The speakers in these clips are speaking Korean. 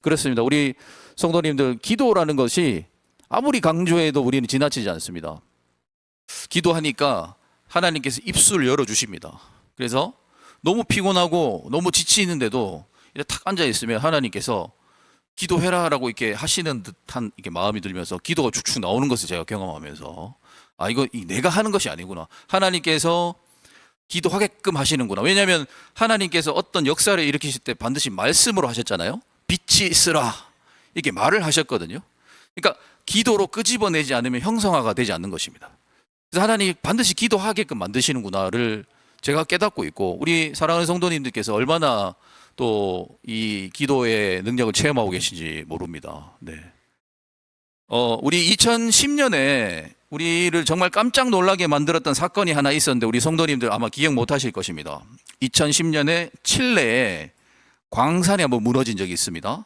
그렇습니다. 우리 성도님들, 기도라는 것이 아무리 강조해도 우리는 지나치지 않습니다. 기도하니까 하나님께서 입술을 열어주십니다. 그래서 너무 피곤하고 너무 지치는데도 이렇게 탁 앉아 있으면 하나님께서 기도해라라고 이렇게 하시는 듯한 이렇게 마음이 들면서 기도가 쭉쭉 나오는 것을 제가 경험하면서, 이거 내가 하는 것이 아니구나. 하나님께서 기도하게끔 하시는구나. 왜냐하면 하나님께서 어떤 역사를 일으키실 때 반드시 말씀으로 하셨잖아요. 빛이 있으라 이렇게 말을 하셨거든요. 그러니까 기도로 끄집어내지 않으면 형성화가 되지 않는 것입니다. 그래서 하나님이 반드시 기도하게끔 만드시는구나를 제가 깨닫고 있고, 우리 사랑하는 성도님들께서 얼마나 또 이 기도의 능력을 체험하고 계신지 모릅니다. 네. 우리 2010년에 우리를 정말 깜짝 놀라게 만들었던 사건이 하나 있었는데 우리 성도님들 아마 기억 못 하실 것입니다. 2010년에 칠레에 광산이 한번 무너진 적이 있습니다.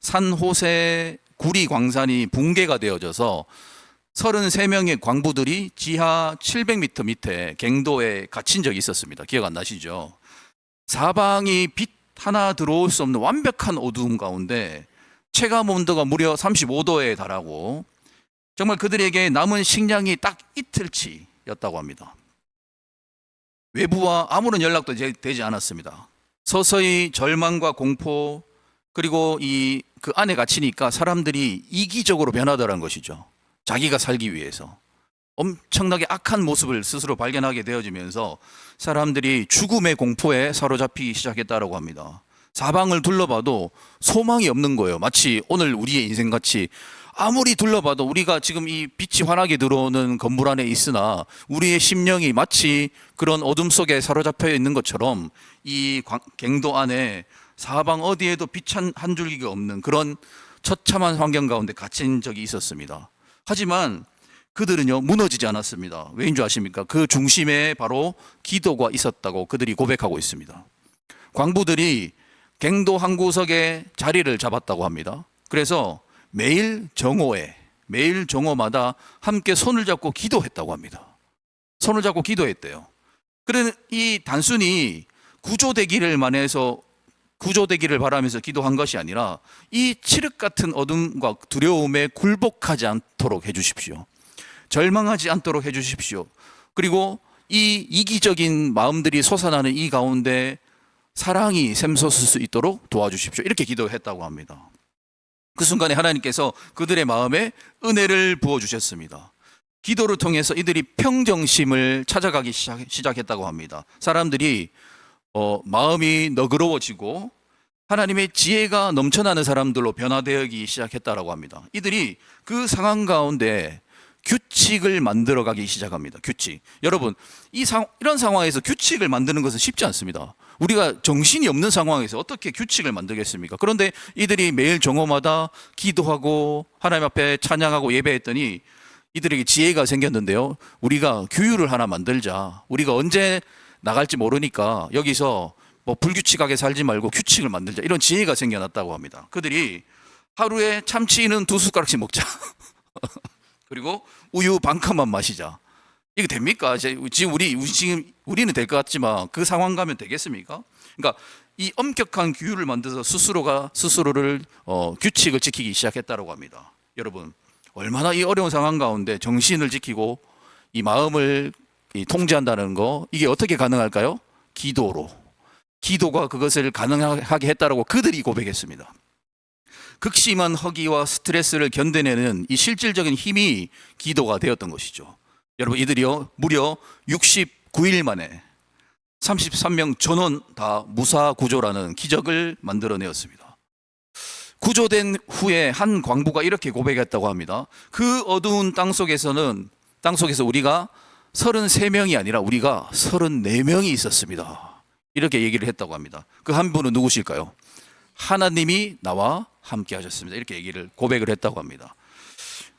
산호세 구리 광산이 붕괴가 되어져서 33명의 광부들이 지하 700m 밑에 갱도에 갇힌 적이 있었습니다. 기억 안 나시죠? 사방이 빛 하나 들어올 수 없는 완벽한 어두움 가운데 체감 온도가 무려 35도에 달하고 정말 그들에게 남은 식량이 딱 이틀치였다고 합니다. 외부와 아무런 연락도 되지 않았습니다. 서서히 절망과 공포, 그리고 그 안에 갇히니까 사람들이 이기적으로 변하더라는 것이죠. 자기가 살기 위해서 엄청나게 악한 모습을 스스로 발견하게 되어지면서 사람들이 죽음의 공포에 사로잡히기 시작했다고 합니다. 사방을 둘러봐도 소망이 없는 거예요. 마치 오늘 우리의 인생같이 아무리 둘러봐도 우리가 지금 이 빛이 환하게 들어오는 건물 안에 있으나 우리의 심령이 마치 그런 어둠 속에 사로잡혀 있는 것처럼 이 갱도 안에 사방 어디에도 빛 한 줄기가 없는 그런 처참한 환경 가운데 갇힌 적이 있었습니다. 하지만 그들은요, 무너지지 않았습니다. 왜인 줄 아십니까? 그 중심에 바로 기도가 있었다고 그들이 고백하고 있습니다. 광부들이 갱도 한 구석에 자리를 잡았다고 합니다. 그래서 매일 정오마다 함께 손을 잡고 기도했다고 합니다. 손을 잡고 기도했대요. 그런 이 단순히 구조되기를 바라면서 기도한 것이 아니라 이 칠흑 같은 어둠과 두려움에 굴복하지 않도록 해주십시오. 절망하지 않도록 해주십시오. 그리고 이 이기적인 마음들이 솟아나는 이 가운데 사랑이 샘솟을 수 있도록 도와주십시오. 이렇게 기도했다고 합니다. 그 순간에 하나님께서 그들의 마음에 은혜를 부어주셨습니다. 기도를 통해서 이들이 평정심을 찾아가기 시작했다고 합니다. 사람들이 마음이 너그러워지고 하나님의 지혜가 넘쳐나는 사람들로 변화되기 시작했다고 합니다. 이들이 그 상황 가운데 규칙을 만들어가기 시작합니다. 규칙. 여러분, 이런 상황에서 규칙을 만드는 것은 쉽지 않습니다. 우리가 정신이 없는 상황에서 어떻게 규칙을 만들겠습니까? 그런데 이들이 매일 정오마다 기도하고 하나님 앞에 찬양하고 예배했더니 이들에게 지혜가 생겼는데요. 우리가 규율을 하나 만들자. 우리가 언제 나갈지 모르니까 여기서 불규칙하게 살지 말고 규칙을 만들자. 이런 지혜가 생겨났다고 합니다. 그들이 하루에 참치는 2숟가락씩 먹자. 그리고 우유 반 컵만 마시자. 이게 됩니까? 지금 우리는 될 것 같지만 그 상황 가면 되겠습니까? 그러니까 이 엄격한 규율을 만들어서 스스로가 스스로를 규칙을 지키기 시작했다고 합니다. 여러분, 얼마나 이 어려운 상황 가운데 정신을 지키고 이 마음을 통제한다는 거, 이게 어떻게 가능할까요? 기도가 그것을 가능하게 했다라고 그들이 고백했습니다. 극심한 허기와 스트레스를 견뎌내는 이 실질적인 힘이 기도가 되었던 것이죠. 여러분, 이들이요 무려 69일 만에 33명 전원 다 무사 구조라는 기적을 만들어내었습니다. 구조된 후에 한 광부가 이렇게 고백했다고 합니다. 그 어두운 땅 속에서 우리가 33명이 아니라 우리가 34명이 있었습니다. 이렇게 얘기를 했다고 합니다. 그 한 분은 누구실까요? 하나님이 나와 함께 하셨습니다. 이렇게 고백을 했다고 합니다.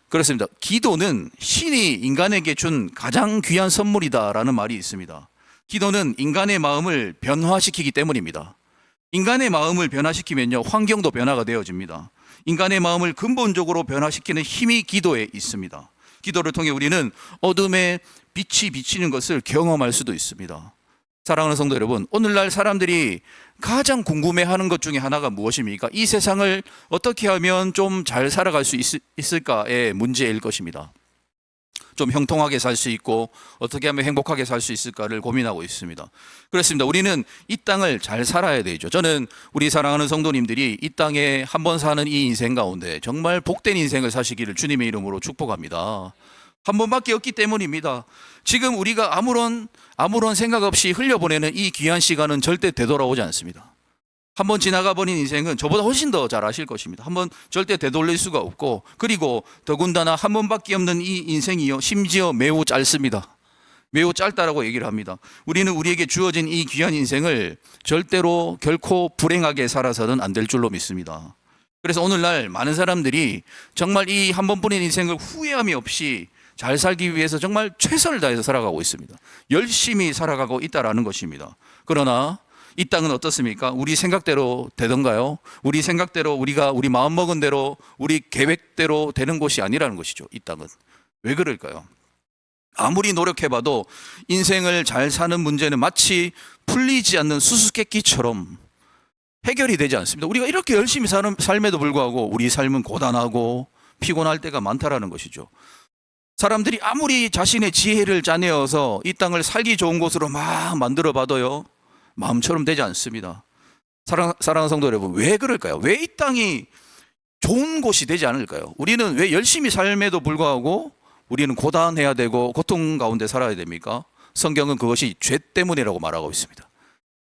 그렇습니다. 기도는 신이 인간에게 준 가장 귀한 선물이다라는 말이 있습니다. 기도는 인간의 마음을 변화시키기 때문입니다. 인간의 마음을 변화시키면요, 환경도 변화가 되어집니다. 인간의 마음을 근본적으로 변화시키는 힘이 기도에 있습니다. 기도를 통해 우리는 어둠에 빛이 비치는 것을 경험할 수도 있습니다. 사랑하는 성도 여러분, 오늘날 사람들이 가장 궁금해하는 것 중에 하나가 무엇입니까? 이 세상을 어떻게 하면 좀 잘 살아갈 수 있을까의 문제일 것입니다. 좀 형통하게 살 수 있고 어떻게 하면 행복하게 살 수 있을까를 고민하고 있습니다. 그렇습니다. 우리는 이 땅을 잘 살아야 되죠. 저는 우리 사랑하는 성도님들이 이 땅에 한 번 사는 이 인생 가운데 정말 복된 인생을 사시기를 주님의 이름으로 축복합니다. 한 번밖에 없기 때문입니다. 지금 우리가 아무런 생각 없이 흘려보내는 이 귀한 시간은 절대 되돌아오지 않습니다. 한번 지나가 버린 인생은 저보다 훨씬 더 잘 아실 것입니다. 한번 절대 되돌릴 수가 없고, 그리고 더군다나 한 번밖에 없는 이 인생이요, 심지어 매우 짧습니다. 매우 짧다라고 얘기를 합니다. 우리는 우리에게 주어진 이 귀한 인생을 절대로 결코 불행하게 살아서는 안 될 줄로 믿습니다. 그래서 오늘날 많은 사람들이 정말 이 한 번뿐인 인생을 후회함이 없이 잘 살기 위해서 정말 최선을 다해서 살아가고 있습니다. 열심히 살아가고 있다라는 것입니다. 그러나 이 땅은 어떻습니까? 우리 생각대로 되던가요? 우리 생각대로 우리 마음먹은 대로 우리 계획대로 되는 곳이 아니라는 것이죠. 이 땅은. 왜 그럴까요? 아무리 노력해봐도 인생을 잘 사는 문제는 마치 풀리지 않는 수수께끼처럼 해결이 되지 않습니다. 우리가 이렇게 열심히 삶에도 불구하고 우리 삶은 고단하고 피곤할 때가 많다라는 것이죠. 사람들이 아무리 자신의 지혜를 짜내어서 이 땅을 살기 좋은 곳으로 막 만들어 봐도요, 마음처럼 되지 않습니다. 사랑하는 성도 여러분, 왜 그럴까요? 왜 이 땅이 좋은 곳이 되지 않을까요? 우리는 왜 열심히 삶에도 불구하고 우리는 고단해야 되고 고통 가운데 살아야 됩니까? 성경은 그것이 죄 때문이라고 말하고 있습니다.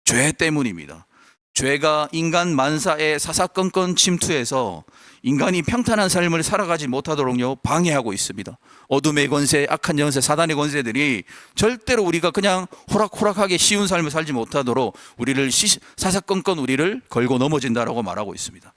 죄 때문입니다. 죄가 인간 만사에 사사건건 침투해서 인간이 평탄한 삶을 살아가지 못하도록요, 방해하고 있습니다. 어둠의 권세, 악한 영세, 사단의 권세들이 절대로 우리가 그냥 호락호락하게 쉬운 삶을 살지 못하도록 우리를 사사건건 우리를 걸고 넘어진다라고 말하고 있습니다.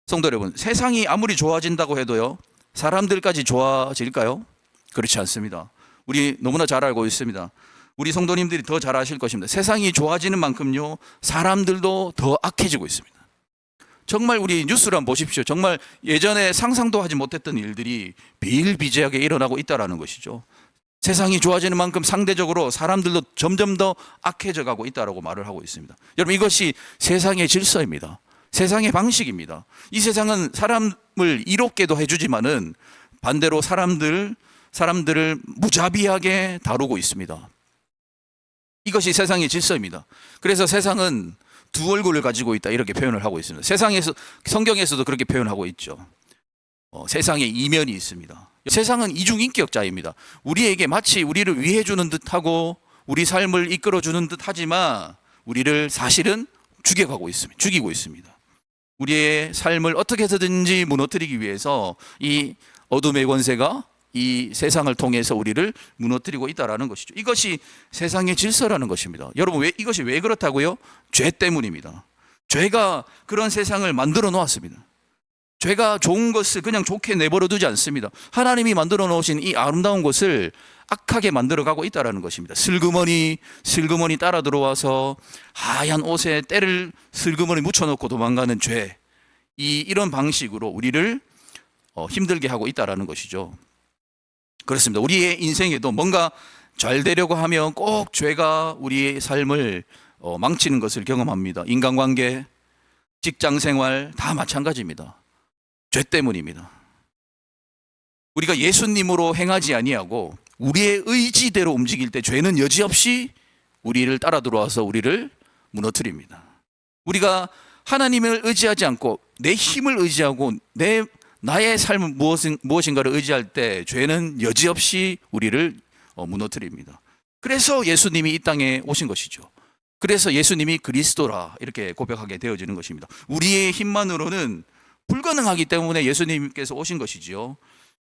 성도 여러분, 세상이 아무리 좋아진다고 해도요, 사람들까지 좋아질까요? 그렇지 않습니다. 우리 너무나 잘 알고 있습니다. 우리 성도님들이 더 잘 아실 것입니다. 세상이 좋아지는 만큼요, 사람들도 더 악해지고 있습니다. 정말 우리 뉴스를 한번 보십시오. 정말 예전에 상상도 하지 못했던 일들이 비일비재하게 일어나고 있다는 것이죠. 세상이 좋아지는 만큼 상대적으로 사람들도 점점 더 악해져 가고 있다고 말을 하고 있습니다. 여러분, 이것이 세상의 질서입니다. 세상의 방식입니다. 이 세상은 사람을 이롭게도 해주지만은 반대로 사람들을 무자비하게 다루고 있습니다. 이것이 세상의 질서입니다. 그래서 세상은 두 얼굴을 가지고 있다, 이렇게 표현을 하고 있습니다. 성경에서도 그렇게 표현하고 있죠. 세상에 이면이 있습니다. 세상은 이중인격자입니다. 우리에게 마치 우리를 위해주는 듯하고 우리 삶을 이끌어주는 듯하지만 우리를 사실은 죽이고 있습니다. 우리의 삶을 어떻게 해서든지 무너뜨리기 위해서 이 어둠의 권세가 이 세상을 통해서 우리를 무너뜨리고 있다는 것이죠. 이것이 세상의 질서라는 것입니다. 여러분, 이것이 왜 그렇다고요? 죄 때문입니다. 죄가 그런 세상을 만들어 놓았습니다. 죄가 좋은 것을 그냥 좋게 내버려 두지 않습니다. 하나님이 만들어 놓으신 이 아름다운 것을 악하게 만들어 가고 있다는 것입니다. 슬그머니 따라 들어와서 하얀 옷에 때를 슬그머니 묻혀놓고 도망가는 죄, 이런 방식으로 우리를 힘들게 하고 있다는 것이죠. 그렇습니다. 우리의 인생에도 뭔가 잘 되려고 하면 꼭 죄가 우리의 삶을 망치는 것을 경험합니다. 인간관계, 직장생활 다 마찬가지입니다. 죄 때문입니다. 우리가 예수님으로 행하지 아니하고 우리의 의지대로 움직일 때 죄는 여지없이 우리를 따라 들어와서 우리를 무너뜨립니다. 우리가 하나님을 의지하지 않고 내 힘을 의지하고 나의 삶은 무엇인가를 의지할 때 죄는 여지없이 우리를 무너뜨립니다. 그래서 예수님이 이 땅에 오신 것이죠. 그래서 예수님이 그리스도라 이렇게 고백하게 되어지는 것입니다. 우리의 힘만으로는 불가능하기 때문에 예수님께서 오신 것이지요.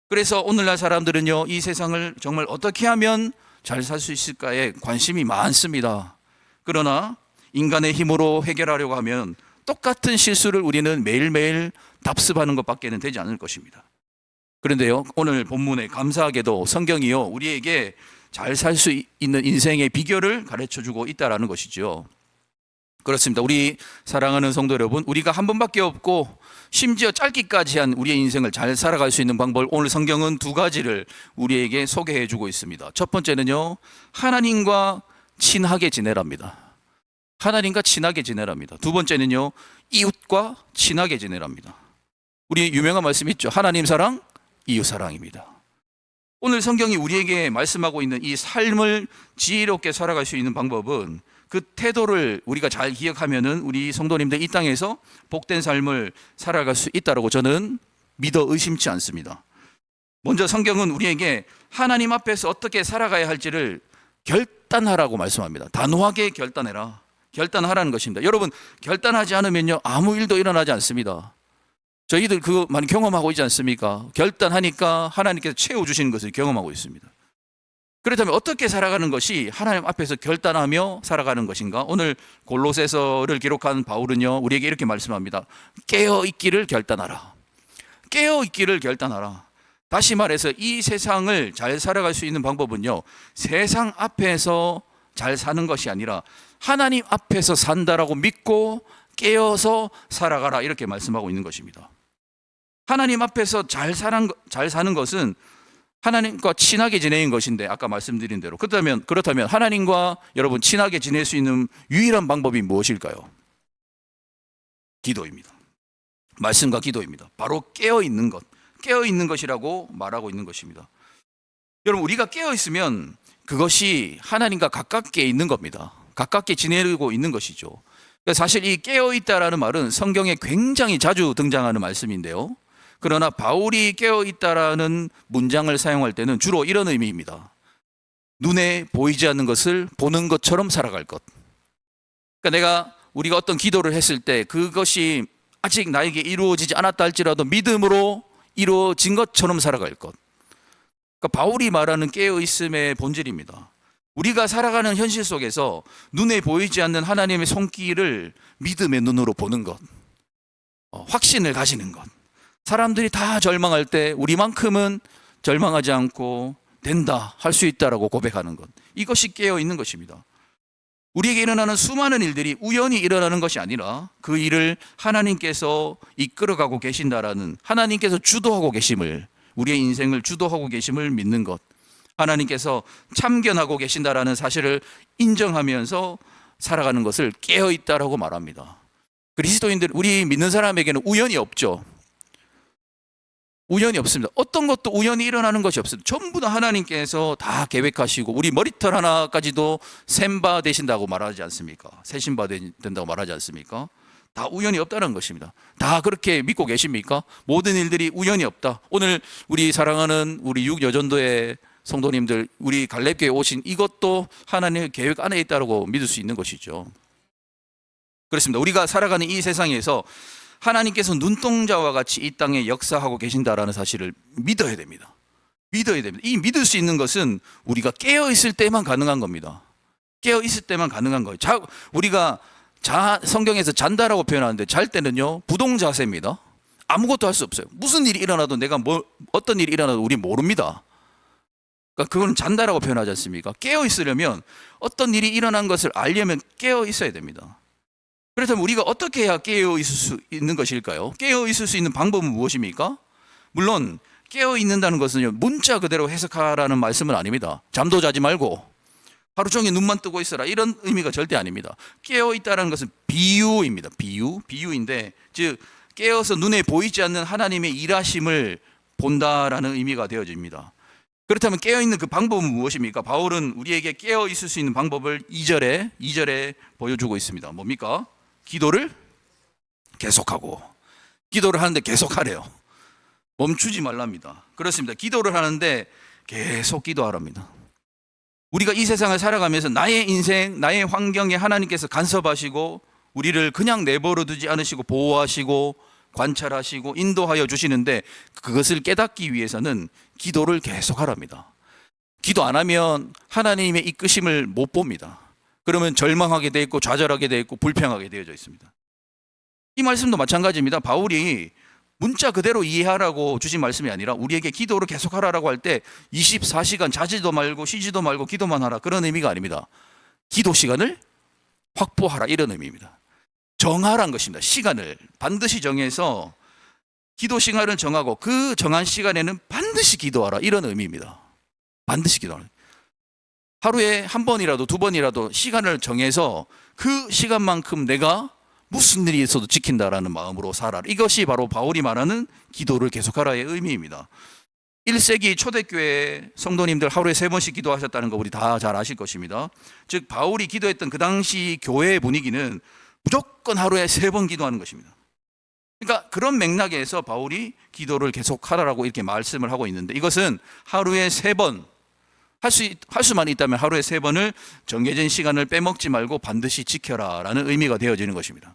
그래서 오늘날 사람들은요, 이 세상을 정말 어떻게 하면 잘 살 수 있을까에 관심이 많습니다. 그러나 인간의 힘으로 해결하려고 하면 똑같은 실수를 우리는 매일매일 답습하는 것밖에는 되지 않을 것입니다. 그런데요, 오늘 본문에 감사하게도 성경이요, 우리에게 잘 살 수 있는 인생의 비결을 가르쳐주고 있다는 것이죠. 그렇습니다. 우리 사랑하는 성도 여러분, 우리가 한 번밖에 없고 심지어 짧기까지 한 우리의 인생을 잘 살아갈 수 있는 방법을 오늘 성경은 두 가지를 우리에게 소개해 주고 있습니다. 첫 번째는요, 하나님과 친하게 지내랍니다. 하나님과 친하게 지내랍니다. 두 번째는요, 이웃과 친하게 지내랍니다. 우리 유명한 말씀 있죠. 하나님 사랑, 이웃 사랑입니다. 오늘 성경이 우리에게 말씀하고 있는 이 삶을 지혜롭게 살아갈 수 있는 방법은 그 태도를 우리가 잘 기억하면은 우리 성도님들 이 땅에서 복된 삶을 살아갈 수 있다고 저는 믿어 의심치 않습니다. 먼저 성경은 우리에게 하나님 앞에서 어떻게 살아가야 할지를 결단하라고 말씀합니다. 단호하게 결단해라. 결단하라는 것입니다. 여러분, 결단하지 않으면요, 아무 일도 일어나지 않습니다. 저희들 그거 많이 경험하고 있지 않습니까? 결단하니까 하나님께서 채워주시는 것을 경험하고 있습니다. 그렇다면 어떻게 살아가는 것이 하나님 앞에서 결단하며 살아가는 것인가? 오늘 골로새서를 기록한 바울은요, 우리에게 이렇게 말씀합니다. 깨어있기를 결단하라. 깨어있기를 결단하라. 다시 말해서 이 세상을 잘 살아갈 수 있는 방법은요, 세상 앞에서 잘 사는 것이 아니라 하나님 앞에서 산다라고 믿고 깨어서 살아가라, 이렇게 말씀하고 있는 것입니다. 하나님 앞에서 잘 사는 것은 하나님과 친하게 지내는 것인데, 아까 말씀드린 대로 그렇다면 하나님과 여러분 친하게 지낼 수 있는 유일한 방법이 무엇일까요? 기도입니다. 말씀과 기도입니다. 바로 깨어있는 것이라고 말하고 있는 것입니다. 여러분, 우리가 깨어있으면 그것이 하나님과 가깝게 있는 겁니다. 가깝게 지내고 있는 것이죠. 사실 이 깨어있다라는 말은 성경에 굉장히 자주 등장하는 말씀인데요, 그러나 바울이 깨어있다라는 문장을 사용할 때는 주로 이런 의미입니다. 눈에 보이지 않는 것을 보는 것처럼 살아갈 것. 그러니까 우리가 어떤 기도를 했을 때 그것이 아직 나에게 이루어지지 않았다 할지라도 믿음으로 이루어진 것처럼 살아갈 것. 그러니까 바울이 말하는 깨어있음의 본질입니다. 우리가 살아가는 현실 속에서 눈에 보이지 않는 하나님의 손길을 믿음의 눈으로 보는 것, 확신을 가지는 것. 사람들이 다 절망할 때 우리만큼은 절망하지 않고 된다, 할 수 있다라고 고백하는 것. 이것이 깨어있는 것입니다. 우리에게 일어나는 수많은 일들이 우연히 일어나는 것이 아니라 그 일을 하나님께서 이끌어가고 계신다라는, 하나님께서 주도하고 계심을, 우리의 인생을 주도하고 계심을 믿는 것, 하나님께서 참견하고 계신다라는 사실을 인정하면서 살아가는 것을 깨어있다라고 말합니다. 그리스도인들, 우리 믿는 사람에게는 우연이 없죠. 우연이 없습니다. 어떤 것도 우연히 일어나는 것이 없습니다. 전부 다 하나님께서 다 계획하시고 우리 머리털 하나까지도 셈바 되신다고 말하지 않습니까? 세신바 된다고 말하지 않습니까? 다 우연이 없다는 것입니다. 다 그렇게 믿고 계십니까? 모든 일들이 우연이 없다. 오늘 우리 사랑하는 우리 육여전도의 성도님들, 우리 갈렙교회 오신 이것도 하나님의 계획 안에 있다고 믿을 수 있는 것이죠. 그렇습니다. 우리가 살아가는 이 세상에서 하나님께서 눈동자와 같이 이 땅에 역사하고 계신다라는 사실을 믿어야 됩니다. 믿어야 됩니다. 이 믿을 수 있는 것은 우리가 깨어있을 때만 가능한 겁니다. 깨어있을 때만 가능한 거예요. 우리가 성경에서 잔다라고 표현하는데 잘 때는요, 부동자세입니다. 아무것도 할 수 없어요. 무슨 일이 일어나도 어떤 일이 일어나도 우리 모릅니다. 그러니까 그건 잔다라고 표현하지 않습니까? 깨어있으려면 어떤 일이 일어난 것을 알려면 깨어있어야 됩니다. 그렇다면 우리가 어떻게 해야 깨어있을 수 있는 것일까요? 깨어있을 수 있는 방법은 무엇입니까? 물론 깨어있는다는 것은요, 문자 그대로 해석하라는 말씀은 아닙니다. 잠도 자지 말고 하루 종일 눈만 뜨고 있어라, 이런 의미가 절대 아닙니다. 깨어있다는 것은 비유입니다. 비유인데, 즉 깨어서 눈에 보이지 않는 하나님의 일하심을 본다라는 의미가 되어집니다. 그렇다면 깨어있는 그 방법은 무엇입니까? 바울은 우리에게 깨어있을 수 있는 방법을 2절에 보여주고 있습니다. 뭡니까? 기도를 계속하고. 기도를 하는데 계속하래요. 멈추지 말랍니다. 그렇습니다. 기도를 하는데 계속 기도하랍니다. 우리가 이 세상을 살아가면서 나의 인생, 나의 환경에 하나님께서 간섭하시고 우리를 그냥 내버려 두지 않으시고 보호하시고 관찰하시고 인도하여 주시는데, 그것을 깨닫기 위해서는 기도를 계속하랍니다. 기도 안 하면 하나님의 이끄심을 못 봅니다. 그러면 절망하게 돼 있고 좌절하게 돼 있고 불평하게 되어져 있습니다. 이 말씀도 마찬가지입니다. 바울이 문자 그대로 이해하라고 주신 말씀이 아니라 우리에게 기도를 계속하라고 할 때 24시간 자지도 말고 쉬지도 말고 기도만 하라, 그런 의미가 아닙니다. 기도 시간을 확보하라, 이런 의미입니다. 정하라는 것입니다. 시간을 반드시 정해서 기도 시간을 정하고 그 정한 시간에는 반드시 기도하라, 이런 의미입니다. 반드시 기도하라. 하루에 한 번이라도 두 번이라도 시간을 정해서 그 시간만큼 내가 무슨 일이 있어도 지킨다라는 마음으로 살아라. 이것이 바로 바울이 말하는 기도를 계속하라의 의미입니다. 1세기 초대교회 성도님들 하루에 3번씩 기도하셨다는 거 우리 다 잘 아실 것입니다. 즉 바울이 기도했던 그 당시 교회의 분위기는 무조건 하루에 3번 기도하는 것입니다. 그러니까 그런 맥락에서 바울이 기도를 계속하라라고 이렇게 말씀을 하고 있는데, 이것은 하루에 3번 할 수만 있다면 하루에 3번을 정해진 시간을 빼먹지 말고 반드시 지켜라라는 의미가 되어지는 것입니다.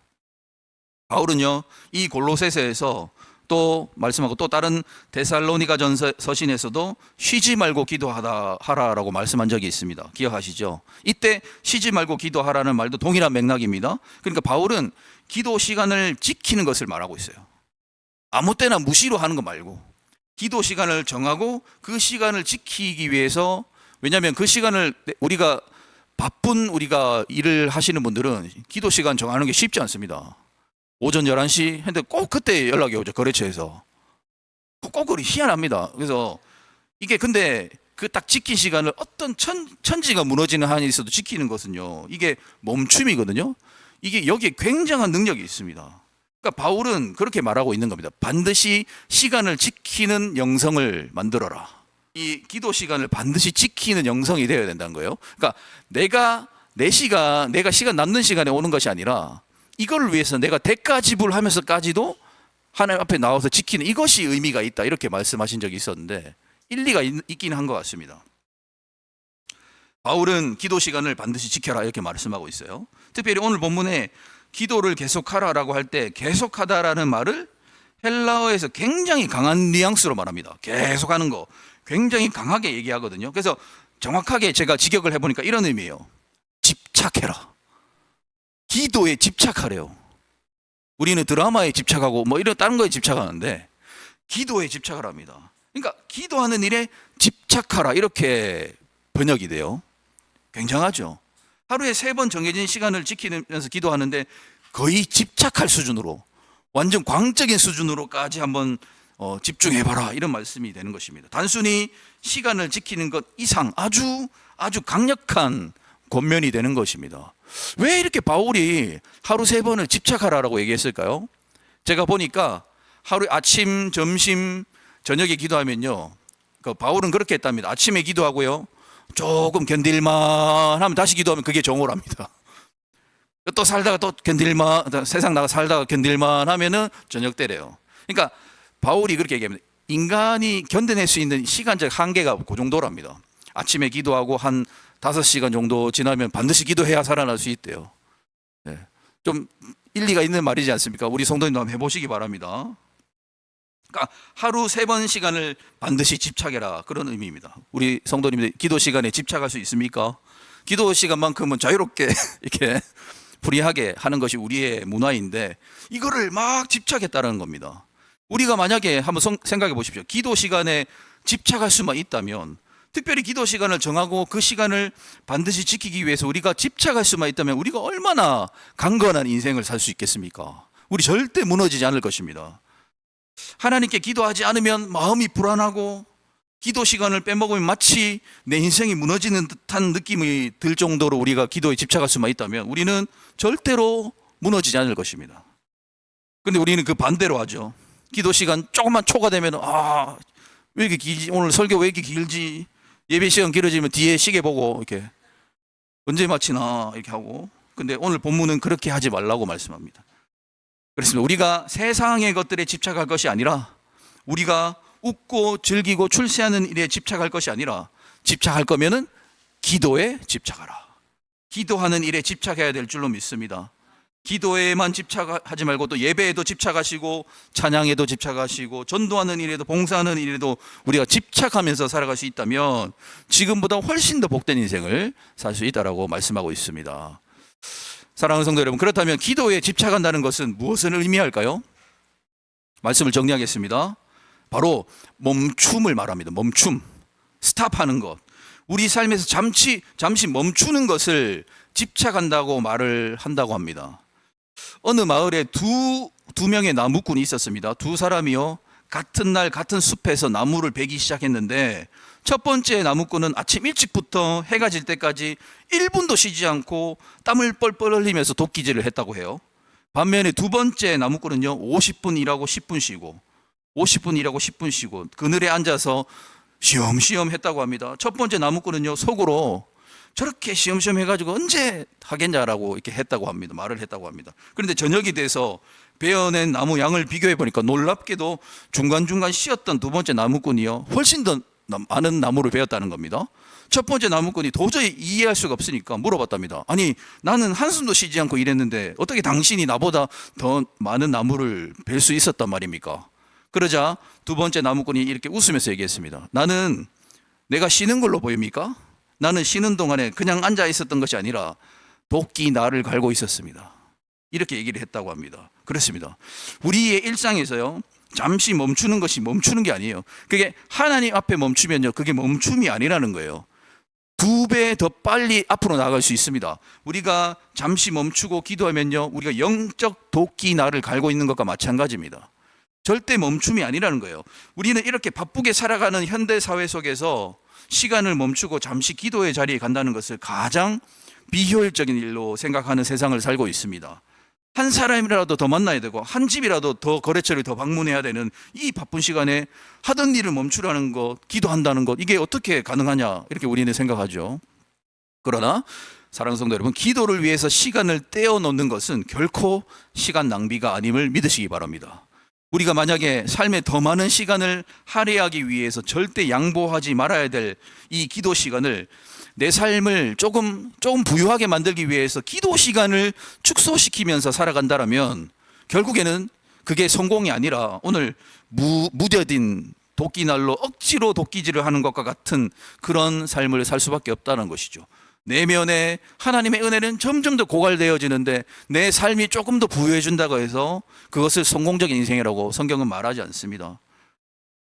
바울은요, 이 골로새서에서 또 말씀하고 또 다른 데살로니가 전서 서신에서도 쉬지 말고 기도하라라고 말씀한 적이 있습니다. 기억하시죠? 이때 쉬지 말고 기도하라는 말도 동일한 맥락입니다. 그러니까 바울은 기도 시간을 지키는 것을 말하고 있어요. 아무 때나 무시로 하는 거 말고 기도 시간을 정하고 그 시간을 지키기 위해서, 왜냐하면 그 시간을 우리가 일을 하시는 분들은 기도 시간 정하는 게 쉽지 않습니다. 오전 11시 했는데 꼭 그때 연락이 오죠. 거래처에서. 꼭 그리 희한합니다. 그래서 이게 근데 그 딱 지킨 시간을 어떤 천지가 무너지는 한이 있어도 지키는 것은요, 이게 멈춤이거든요. 이게 여기에 굉장한 능력이 있습니다. 그러니까 바울은 그렇게 말하고 있는 겁니다. 반드시 시간을 지키는 영성을 만들어라. 이 기도 시간을 반드시 지키는 영성이 되어야 된다는 거예요. 그러니까 내가 시간 남는 시간에 오는 것이 아니라 이걸 위해서 내가 대가 지불하면서까지도 하나님 앞에 나와서 지키는, 이것이 의미가 있다, 이렇게 말씀하신 적이 있었는데 일리가 있긴 한 것 같습니다. 바울은 기도 시간을 반드시 지켜라 이렇게 말씀하고 있어요. 특별히 오늘 본문에 기도를 계속하라라고 할 때 계속하다라는 말을 헬라어에서 굉장히 강한 뉘앙스로 말합니다. 계속하는 거 굉장히 강하게 얘기하거든요. 그래서 정확하게 제가 직역을 해보니까 이런 의미예요. 집착해라. 기도에 집착하래요. 우리는 드라마에 집착하고 뭐 이런 다른 거에 집착하는데 기도에 집착을 합니다. 그러니까 기도하는 일에 집착하라, 이렇게 번역이 돼요. 굉장하죠. 하루에 3번 정해진 시간을 지키면서 기도하는데 거의 집착할 수준으로, 완전 광적인 수준으로까지 한번 집중해봐라, 이런 말씀이 되는 것입니다. 단순히 시간을 지키는 것 이상 아주 강력한 권면이 되는 것입니다. 왜 이렇게 바울이 하루 3번을 집착하라라고 얘기했을까요? 제가 보니까 하루 아침, 점심, 저녁에 기도하면요, 그 바울은 그렇게 했답니다. 아침에 기도하고요, 조금 견딜만 하면 다시 기도하면 그게 정오랍니다. 또 살다가 또 세상 나가 살다가 견딜만 하면은 저녁 때래요. 그러니까 바울이 그렇게 얘기합니다. 인간이 견뎌낼 수 있는 시간적 한계가 그 정도랍니다. 아침에 기도하고 한 5시간 정도 지나면 반드시 기도해야 살아날 수 있대요. 네. 좀 일리가 있는 말이지 않습니까? 우리 성도님도 한번 해보시기 바랍니다. 그러니까 하루 3번 시간을 반드시 집착해라, 그런 의미입니다. 우리 성도님들 기도 시간에 집착할 수 있습니까? 기도 시간만큼은 자유롭게 이렇게 프리하게 하는 것이 우리의 문화인데 이거를 막 집착했다는 겁니다. 우리가 만약에 한번 생각해 보십시오. 기도 시간에 집착할 수만 있다면, 특별히 기도 시간을 정하고 그 시간을 반드시 지키기 위해서 우리가 집착할 수만 있다면 우리가 얼마나 강건한 인생을 살 수 있겠습니까? 우리 절대 무너지지 않을 것입니다. 하나님께 기도하지 않으면 마음이 불안하고 기도 시간을 빼먹으면 마치 내 인생이 무너지는 듯한 느낌이 들 정도로 우리가 기도에 집착할 수만 있다면 우리는 절대로 무너지지 않을 것입니다. 그런데 우리는 그 반대로 하죠. 기도 시간 조금만 초과되면 왜 이렇게 길지? 오늘 설교 왜 이렇게 길지? 예배 시간 길어지면 뒤에 시계 보고 이렇게 언제 마치나 이렇게 하고. 근데 오늘 본문은 그렇게 하지 말라고 말씀합니다. 그렇습니다. 우리가 세상의 것들에 집착할 것이 아니라, 우리가 웃고 즐기고 출세하는 일에 집착할 것이 아니라, 집착할 거면은 기도에 집착하라. 기도하는 일에 집착해야 될 줄로 믿습니다. 기도에만 집착하지 말고 또 예배에도 집착하시고 찬양에도 집착하시고 전도하는 일에도 봉사하는 일에도 우리가 집착하면서 살아갈 수 있다면 지금보다 훨씬 더 복된 인생을 살 수 있다라고 말씀하고 있습니다. 사랑하는 성도 여러분, 그렇다면 기도에 집착한다는 것은 무엇을 의미할까요? 말씀을 정리하겠습니다. 바로 멈춤을 말합니다. 멈춤, 스탑하는 것. 우리 삶에서 잠시 멈추는 것을 집착한다고 말을 한다고 합니다. 어느 마을에 두 명의 나무꾼이 있었습니다. 두 사람이요, 같은 날 같은 숲에서 나무를 베기 시작했는데 첫 번째 나무꾼은 아침 일찍부터 해가 질 때까지 1분도 쉬지 않고 땀을 뻘뻘 흘리면서 도끼질을 했다고 해요. 반면에 두 번째 나무꾼은요, 50분 일하고 10분 쉬고 50분 일하고 10분 쉬고 그늘에 앉아서 쉬엄쉬엄 했다고 합니다. 첫 번째 나무꾼은요, 속으로 저렇게 쉬엄쉬엄 해가지고 언제 하겠냐라고 이렇게 했다고 합니다. 말을 했다고 합니다. 그런데 저녁이 돼서 베어낸 나무 양을 비교해 보니까 놀랍게도 중간중간 쉬었던 두 번째 나무꾼이요, 훨씬 더 많은 나무를 베었다는 겁니다. 첫 번째 나무꾼이 도저히 이해할 수가 없으니까 물어봤답니다. 아니, 나는 한숨도 쉬지 않고 일했는데 어떻게 당신이 나보다 더 많은 나무를 벨 수 있었단 말입니까? 그러자 두 번째 나무꾼이 이렇게 웃으면서 얘기했습니다. 나는 내가 쉬는 걸로 보입니까? 나는 쉬는 동안에 그냥 앉아 있었던 것이 아니라 도끼 날을 갈고 있었습니다. 이렇게 얘기를 했다고 합니다. 그렇습니다. 우리의 일상에서요, 잠시 멈추는 것이 멈추는 게 아니에요. 그게 하나님 앞에 멈추면요, 그게 멈춤이 아니라는 거예요. 2배 더 빨리 앞으로 나갈 수 있습니다. 우리가 잠시 멈추고 기도하면요, 우리가 영적 도끼 날을 갈고 있는 것과 마찬가지입니다. 절대 멈춤이 아니라는 거예요. 우리는 이렇게 바쁘게 살아가는 현대 사회 속에서 시간을 멈추고 잠시 기도의 자리에 간다는 것을 가장 비효율적인 일로 생각하는 세상을 살고 있습니다. 한 사람이라도 더 만나야 되고 한 집이라도 더 거래처를 더 방문해야 되는 이 바쁜 시간에 하던 일을 멈추라는 것, 기도한다는 것, 이게 어떻게 가능하냐, 이렇게 우리는 생각하죠. 그러나 사랑하는 성도 여러분, 기도를 위해서 시간을 떼어놓는 것은 결코 시간 낭비가 아님을 믿으시기 바랍니다. 우리가 만약에 삶에 더 많은 시간을 할애하기 위해서 절대 양보하지 말아야 될 이 기도 시간을, 내 삶을 조금 부유하게 만들기 위해서 기도 시간을 축소시키면서 살아간다면 결국에는 그게 성공이 아니라 오늘 무뎌진 도끼날로 억지로 도끼질을 하는 것과 같은 그런 삶을 살 수밖에 없다는 것이죠. 내면에 하나님의 은혜는 점점 더 고갈되어지는데 내 삶이 조금 더 부유해진다고 해서 그것을 성공적인 인생이라고 성경은 말하지 않습니다.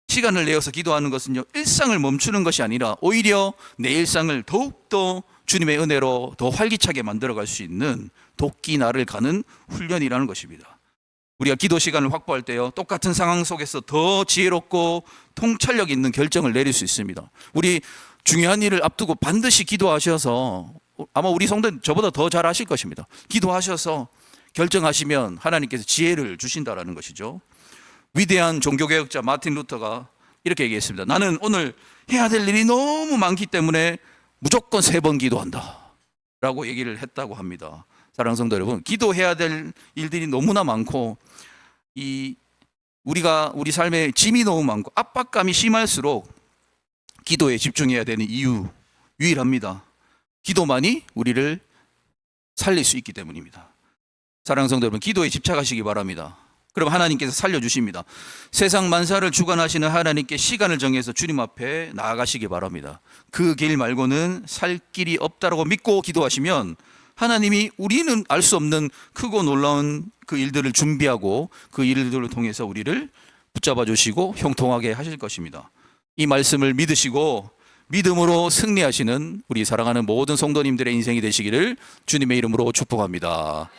시간을 내어서 기도하는 것은요, 일상을 멈추는 것이 아니라 오히려 내 일상을 더욱더 주님의 은혜로 더 활기차게 만들어갈 수 있는 도끼날을 가는 훈련이라는 것입니다. 우리가 기도 시간을 확보할 때요, 똑같은 상황 속에서 더 지혜롭고 통찰력 있는 결정을 내릴 수 있습니다. 우리 중요한 일을 앞두고 반드시 기도하셔서, 아마 우리 성도는 저보다 더 잘 아실 것입니다. 기도하셔서 결정하시면 하나님께서 지혜를 주신다라는 것이죠. 위대한 종교개혁자 마틴 루터가 이렇게 얘기했습니다. 나는 오늘 해야 될 일이 너무 많기 때문에 무조건 3번 기도한다 라고 얘기를 했다고 합니다. 사랑하는 성도 여러분, 기도해야 될 일들이 너무나 많고 우리가 우리 삶에 짐이 너무 많고 압박감이 심할수록 기도에 집중해야 되는 이유 유일합니다. 기도만이 우리를 살릴 수 있기 때문입니다. 사랑하는 성도 여러분, 기도에 집착하시기 바랍니다. 그럼 하나님께서 살려주십니다. 세상 만사를 주관하시는 하나님께 시간을 정해서 주님 앞에 나아가시기 바랍니다. 그 길 말고는 살 길이 없다라고 믿고 기도하시면 하나님이 우리는 알 수 없는 크고 놀라운 그 일들을 준비하고 그 일들을 통해서 우리를 붙잡아 주시고 형통하게 하실 것입니다. 이 말씀을 믿으시고 믿음으로 승리하시는 우리 사랑하는 모든 성도님들의 인생이 되시기를 주님의 이름으로 축복합니다.